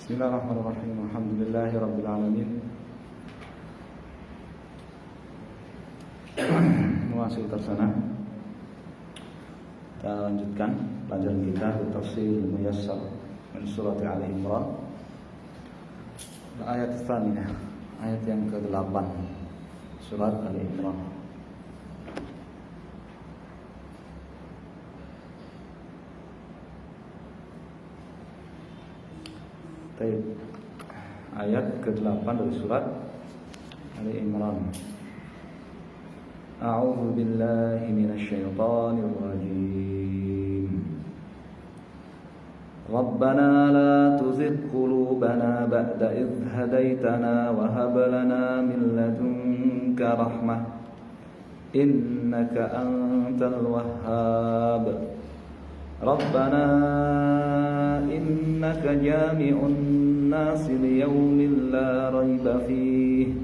Bismillahirrahmanirrahim. Alhamdulillahirabbil alamin. Masih terlaksana. Kita lanjutkan pelajaran kita Tafsir Muyassar min Surat Ali Imran. Ayat tsaminah, ayat yang ke-8 Surat Ali Imran. Ayat ke-8 dari surat Ali Imran. A'udzu billahi minasyaitonir rajim. Rabbana la tuzigh qulubana ba'da idh hadaitana wa hab lana min ladunka rahmah innaka antal wahhab. Rabbana innaka jami'un nasi liyaumin la raiba fihi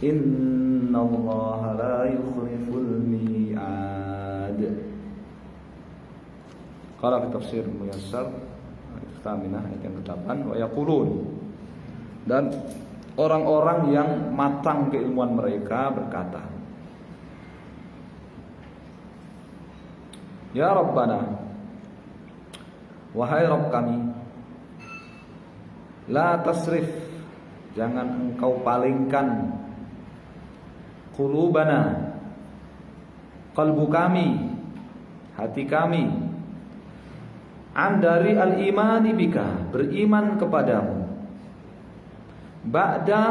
innallaha la yukhliful mi'ad. Qala fi tafsir Muyassar Tsaminah ayat yang ke-8 wa yaqulun, dan orang-orang yang matang keilmuan mereka berkata, Ya Rabbana, wahai Rabb kami, la tasrif, jangan engkau palingkan, qulubana, qalbu kami, hati kami, an dari al-imani bika, beriman kepadamu, ba'da,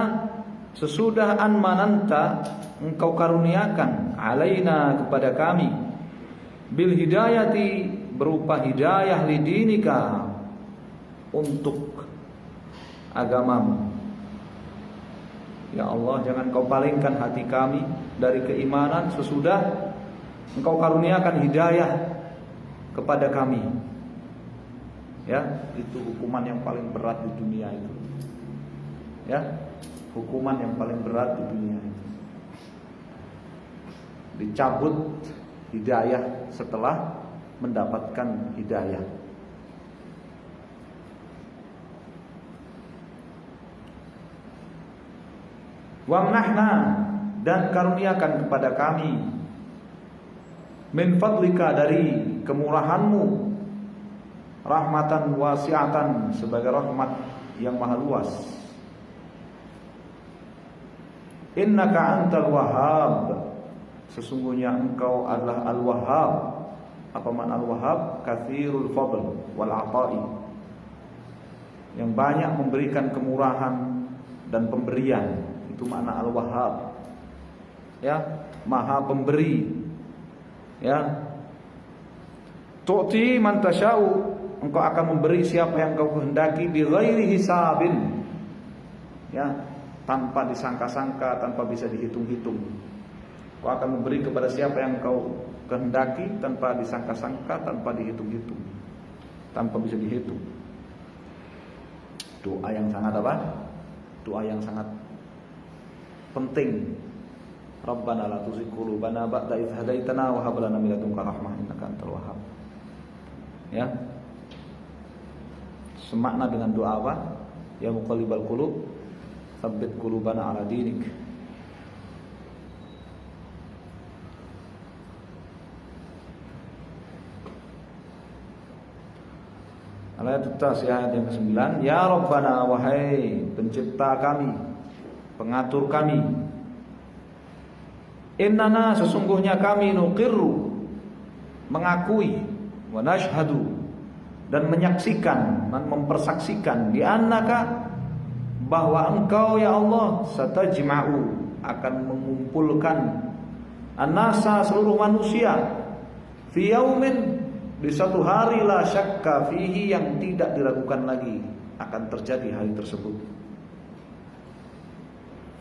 sesudah an mananta, engkau karuniakan, alaina, kepada kami, bil hidayati, berupa hidayah lidinika, untuk agamamu. Ya Allah, jangan kau palingkan hati kami dari keimanan sesudah engkau karuniakan hidayah kepada kami. Ya, itu hukuman yang paling berat di dunia itu. Ya, hukuman yang paling berat di dunia itu. Dicabut hidayah setelah mendapatkan hidayah. Wamnahna, dan karuniakan kepada kami, min fadlika, dari kemurahanmu, rahmatan wasi'atan, sebagai rahmat yang maha luas. Innaka antal wahhab, sesungguhnya engkau adalah al-wahhab. Apa makna al-wahhab? Katsirul fadl wal 'ata'i, yang banyak memberikan kemurahan dan pemberian. Itu makna al-wahhab. Ya, maha pemberi. Ya. Tu'ti man tasya'u, engkau akan memberi siapa yang kau kehendaki, bi ghairi hisabin. Ya, tanpa disangka-sangka, tanpa bisa dihitung-hitung. Kau akan memberi kepada siapa yang kau kehendaki, tanpa disangka-sangka, tanpa dihitung-hitung, tanpa bisa dihitung. Doa yang sangat apa? Doa yang sangat penting. Rabbana la tuzigh qulubana ba'da idh hadaitana wa hab lana min ladunka rahmah innaka antal wahhab. Ya. Semakna dengan doa apa? Ya muqallibal qulub, tsabbit qulubana ala dinik. Ayat yang ke-9, Ya Rabbana, wahai pencipta kami, pengatur kami, innana, sesungguhnya kami, nuqirru, mengakui, wa nashhadu, dan menyaksikan, mempersaksikan, di annaka, bahwa engkau ya Allah, satajma'u, akan mengumpulkan an-nasa, seluruh manusia, fi yaumin, di satu hari, la syakka fihi, yang tidak diragukan lagi akan terjadi hari tersebut.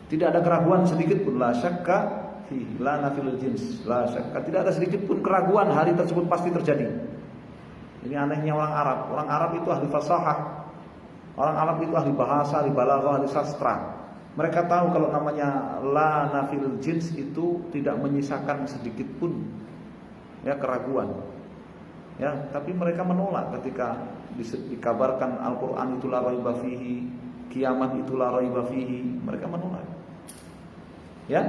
Tidak ada keraguan sedikit pun, la syakka fihi, la nafil jins, la syakka, tidak ada sedikit pun keraguan hari tersebut pasti terjadi. Ini anehnya orang Arab. Orang Arab itu ahli fasahah. Orang Arab itu ahli bahasa, ahli balaghah, ahli sastra. Mereka tahu kalau namanya la nafil jins itu tidak menyisakan sedikit pun ya keraguan. Ya, tapi mereka menolak ketika dikabarkan Al-Qur'an itu la raiba fihi, kiamat itu la raiba fihi, mereka menolak. Ya.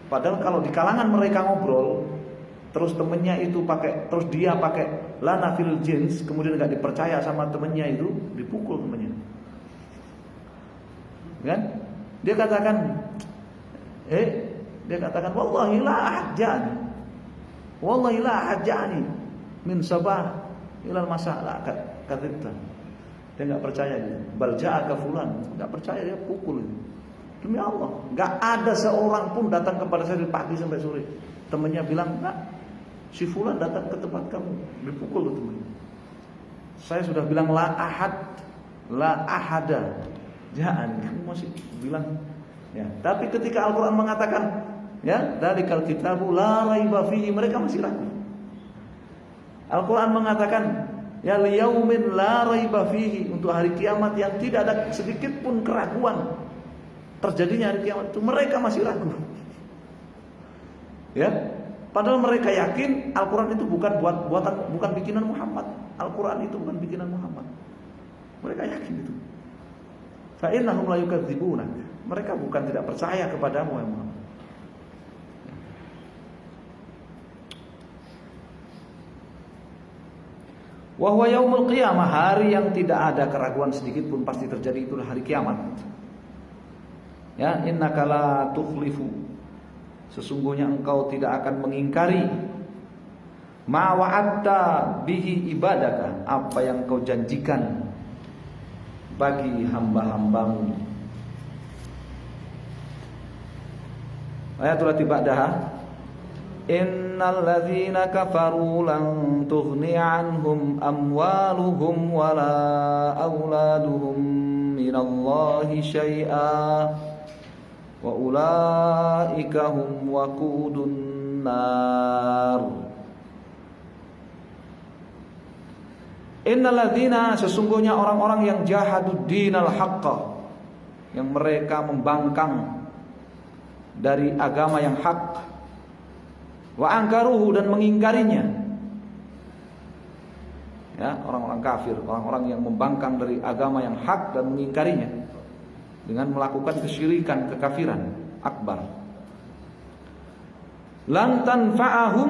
Padahal kalau di kalangan mereka ngobrol, terus temennya itu terus dia pakai lana fil jins, kemudian enggak dipercaya sama temennya itu, dipukul temennya. Kan? Dia katakan wallahi la ahjani. Wallahi la ahjani min sabah ilal masalah kata dia enggak percaya dia. Bal ja'aka fulan, enggak percaya, dia pukul. Demi Allah, enggak ada seorang pun datang kepada saya dari pagi sampai sore. Temannya bilang, "Enggak, si fulan datang ke tempat kamu." Dipukul tuh temannya. Saya sudah bilang la ahada. Jangan, kamu masih bilang ya. Tapi ketika Al-Qur'an mengatakan ya, dzalikal kitabu la raiba fihi, mereka masih ragu. Al-Qur'an mengatakan ya liyaumin la raiba fihi, untuk hari kiamat yang tidak ada sedikit pun keraguan terjadinya hari kiamat itu, mereka masih ragu. Ya, padahal mereka yakin Al-Qur'an itu bukan bikinan Muhammad. Al-Qur'an itu bukan bikinan Muhammad. Mereka yakin itu. Fa innahum la yukadzibuna. Mereka bukan tidak percaya kepadamu ya Muhammad. Wa huwa yaumul qiyamah, hari yang tidak ada keraguan sedikit pun pasti terjadi, itulah hari kiamat. Ya, innaka la tukhlifu, sesungguhnya engkau tidak akan mengingkari ma wa'adta bihi ibadaka, apa yang kau janjikan bagi hamba-hambamu. Ayatul ba'daha, innal ladzina kafaru lan tughni anhum amwaluhum wala auladuhum minallahi syai'a wa ulaika hum waqudun nar. Innal ladzina, sesungguhnya orang-orang yang jahadud dinal haqqa, yang mereka membangkang dari agama yang hak, wa angkaruhu, dan mengingkarinya. Ya, orang-orang kafir, orang-orang yang membangkang dari agama yang hak dan mengingkarinya dengan melakukan kesyirikan, kekafiran akbar. Lan tanfa'ahum,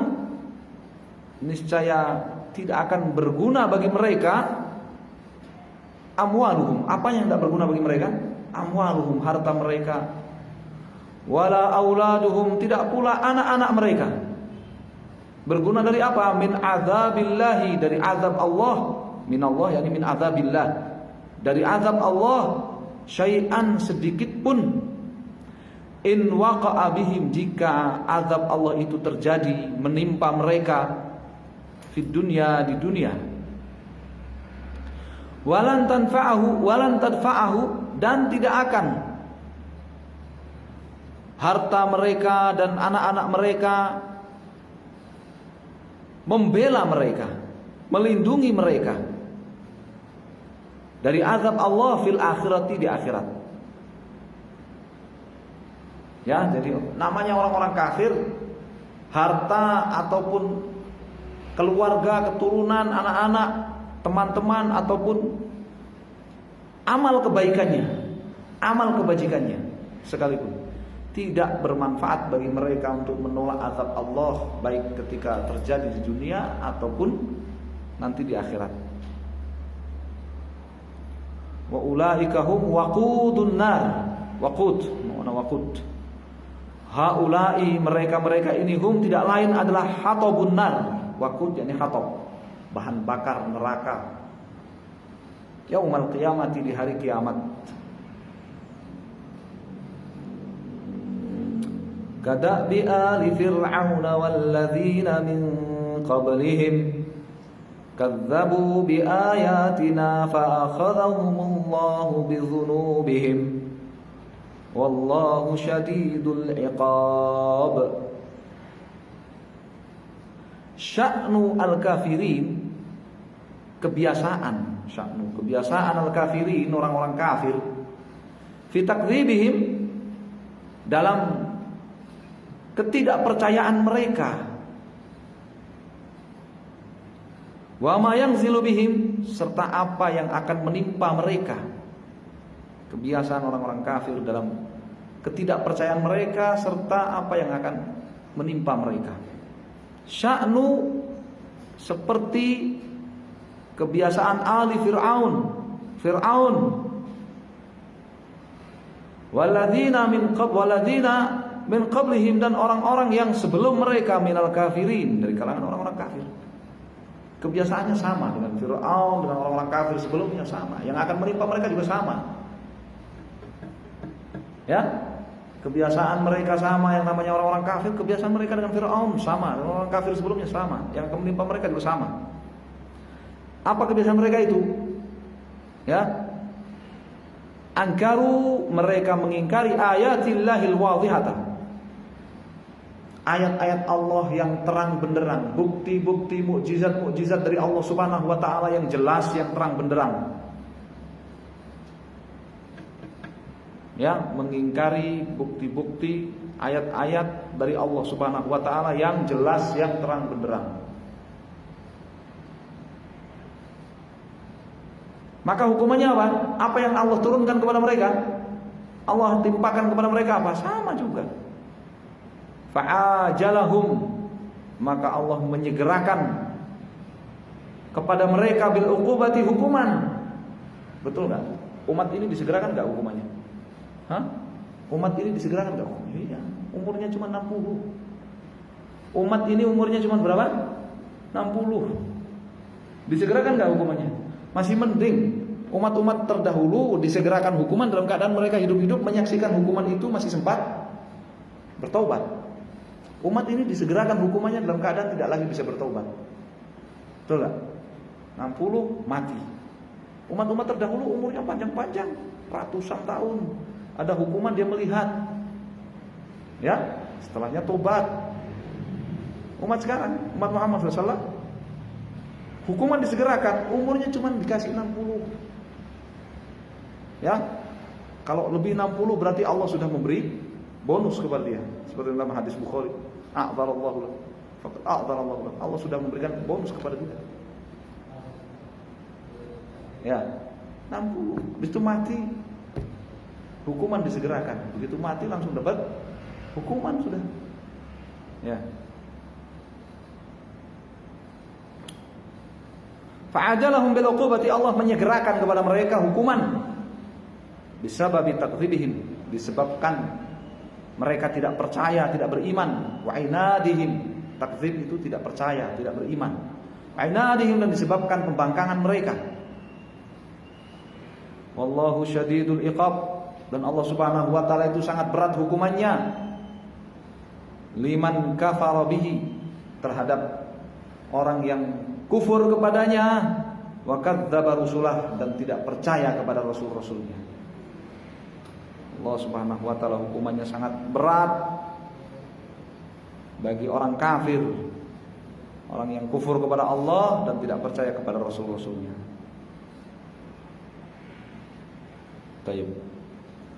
niscaya tidak akan berguna bagi mereka amwaluhum, apa yang tidak berguna bagi mereka? Amwaluhum, harta mereka. Wala auladuhum, tidak pula anak-anak mereka. Berguna dari apa? Min azabillahi, dari azab Allah. Min Allah, yakni min azabillah, dari azab Allah. Syai'an, sedikit pun. In waqa'a bihim, jika azab Allah itu terjadi menimpa mereka fid dunya, di dunia. Walan tadfa'ahu, dan tidak akan harta mereka dan anak-anak mereka membela mereka, melindungi mereka dari azab Allah fil akhirati, di akhirat. Ya, jadi namanya orang-orang kafir, harta ataupun keluarga, keturunan, anak-anak, teman-teman, ataupun amal kebaikannya, amal kebajikannya sekalipun tidak bermanfaat bagi mereka untuk menolak azab Allah, baik ketika terjadi di dunia ataupun nanti di akhirat. Wa ulaika hum waqudun nar. Waqud, mana waqud? Haulai, mereka-mereka ini, hum, tidak lain adalah hatabun nar. Waqud yakni hatab, bahan bakar neraka. Yaumal qiyamati, di hari kiamat. Kadabi ali fir'aun walladzina min qablihim kadzabu biayatina fa'akhadhahumullahu bidzunubihim wallahu syadidul iqab. Sya'nu al-kafirin, kebiasaan, sya'nu, kebiasaan al-kafirin, orang-orang kafir, fi takdzibihim, dalam ketidakpercayaan mereka, Wa ma yanzilu bihim, serta apa yang akan menimpa mereka. Kebiasaan orang-orang kafir dalam ketidakpercayaan mereka serta apa yang akan menimpa mereka. Sya'nu, seperti kebiasaan ali Fir'aun. Waladina min qablihim, dan orang-orang yang sebelum mereka minal kafirin, dari kalangan orang-orang kafir. Kebiasaannya sama dengan Fir'aun, dengan orang-orang kafir sebelumnya sama. Yang akan menimpa mereka juga sama. Ya, kebiasaan mereka sama, yang namanya orang-orang kafir, kebiasaan mereka dengan Fir'aun sama, dengan orang kafir sebelumnya sama, yang akan menimpa mereka juga sama. Apa kebiasaan mereka itu? Ya, angkaru, mereka mengingkari ayatillahil wadhihata, ayat-ayat Allah yang terang benderang, bukti-bukti mukjizat dari Allah Subhanahu wa taala yang jelas, yang terang benderang. Ya, mengingkari bukti-bukti ayat-ayat dari Allah Subhanahu wa taala yang jelas, yang terang benderang. Maka hukumannya apa? Apa yang Allah turunkan kepada mereka, Allah timpakan kepada mereka apa? Sama juga. Fa'ajalahum, maka Allah menyegerakan kepada mereka bil uqubati, hukuman. Betul enggak? Umat ini disegerakan enggak hukumannya? Hah? Umat ini disegerakan enggak? Iya, umurnya cuma 60. Umat ini umurnya cuma berapa? 60. Disegerakan enggak hukumannya? Masih mending umat-umat terdahulu disegerakan hukuman dalam keadaan mereka hidup-hidup menyaksikan hukuman itu, masih sempat bertaubat. Umat ini disegerakan hukumannya dalam keadaan tidak lagi bisa bertaubat. Betul enggak? 60 mati. Umat-umat terdahulu umurnya panjang-panjang, ratusan tahun. Ada hukuman dia melihat. Ya, setelahnya tobat. Umat sekarang, umat Muhammad SAW, hukuman disegerakan, umurnya cuma dikasih 60. Ya, kalau lebih 60 berarti Allah sudah memberi bonus kepada dia. Seperti dalam hadis Bukhari, a'dzarallahu lahu, faqad a'dzarallahu lahu. Allah sudah memberikan bonus kepada dia. Ya, 60. Begitu mati, hukuman disegerakan. Begitu mati langsung dapat hukuman sudah. Ya. Fa'ajalahum bil uqubati, Allah menyegerakan kepada mereka hukuman bisababi takdzibihim, disebabkan mereka tidak percaya, tidak beriman. Wa inadihim, takdzib itu tidak percaya, tidak beriman. Wa inadihim, dan disebabkan pembangkangan mereka. Wallahu syadidul iqab, dan Allah Subhanahu wa taala itu sangat berat hukumannya. Liman kafara bihi, terhadap orang yang kufur kepadanya, wa kadzdzaba rusulah, dan tidak percaya kepada rasul-rasulnya. Allah Subhanahu wa taala hukumannya sangat berat bagi orang kafir, orang yang kufur kepada Allah dan tidak percaya kepada rasul-rasulnya. Baik.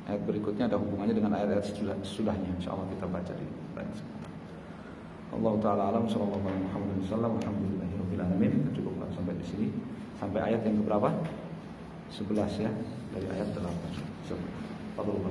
Ayat berikutnya ada hubungannya dengan ayat-ayat sesudahnya. Insyaallah kita baca di lain kesempatan. Allah taala alam, sallallahu alaihi wasallam, alhamdulillahirabbil alamin. Kita cukupkan sampai di sini, sampai ayat yang keberapa? 11 ya, dari ayat 8. Fadhil.